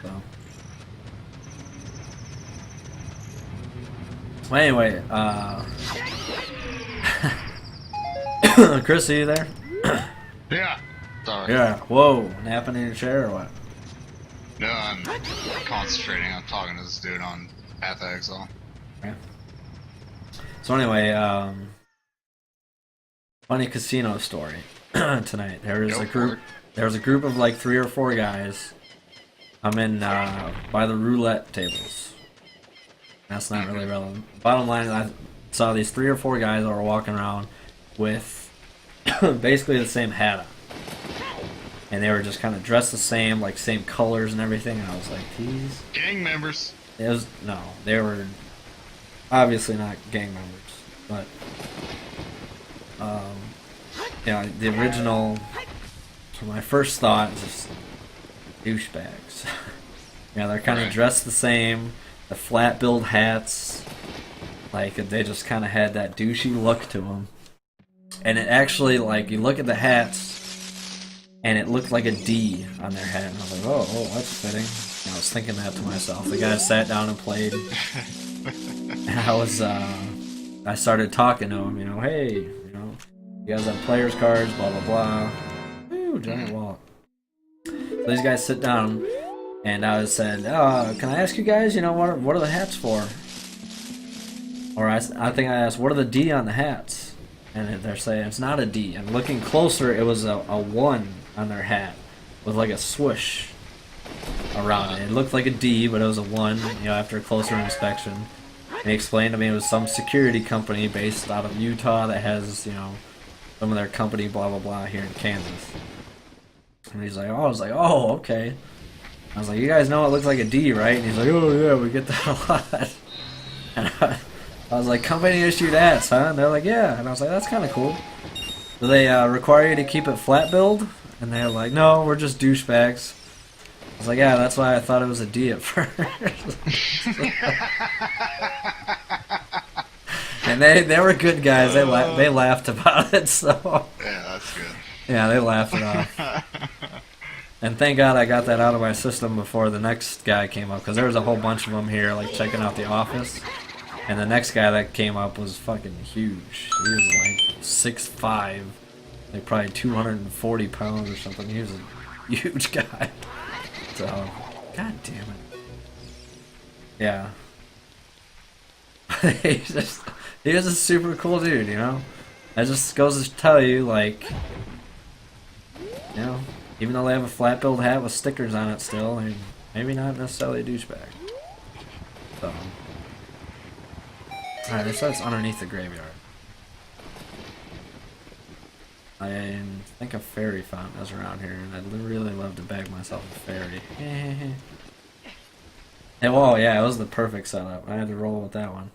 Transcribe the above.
so. Well, anyway, Chris, are you there? Yeah. Sorry. Yeah. Whoa, napping in your chair or what? No, I'm concentrating on talking to this dude on Path of Exile. Okay. So anyway, funny casino story tonight. There was a group. There was a group of like 3 or 4 guys. I'm in by the roulette tables. That's not really relevant. Bottom line, I saw these 3 or 4 guys that were walking around with basically the same hat on. And they were just kind of dressed the same, like same colors and everything. And I was like, these Gang members. It was no, they were obviously not gang members, but yeah, the original. So my first thought is just douchebags. Yeah, they're kind of dressed the same, the flat billed hats, like they just kind of had that douchey look to them. And it actually, like, you look at the hats, and it looked like a D on their hat, and I was like, oh, that's fitting. And I was thinking that to myself. The guy sat down and played, and I started talking to him, hey, you guys have players cards, blah, blah, blah. Ooh, giant wallet. So these guys sit down, and I said, can I ask you guys, what are the hats for? Or I think I asked, what are the D on the hats? And they're saying it's not a D. And looking closer, it was a 1 on their hat with like a swoosh around it. It looked like a D, but it was a 1, after a closer inspection. And he explained to me it was some security company based out of Utah that has, some of their company, blah, blah, blah, here in Kansas. And he's like, I was like, oh, okay. I was like, you guys know it looks like a D, right? And he's like, oh, yeah, we get that a lot. And I was like, company issued hats, huh? And they're like, yeah. And I was like, that's kind of cool. Do they require you to keep it flat billed? And they're like, no, we're just douchebags. I was like, yeah, that's why I thought it was a D at first. And they were good guys. They laughed about it. So Yeah, that's good. yeah, they laughed it off. And thank God I got that out of my system before the next guy came up, because there was a whole bunch of them here, like checking out the office. And the next guy that came up was fucking huge. He was like 6'5", like probably 240 pounds or something. He was a huge guy. So, god damn it. Yeah. He was a super cool dude, That just goes to tell you, like, even though they have a flat billed hat with stickers on it still, they're maybe not necessarily a douchebag. So. Alright, it says underneath the graveyard. I think a fairy fountain is around here, and I'd really love to bag myself a fairy. And, well, yeah, it was the perfect setup. I had to roll with that one.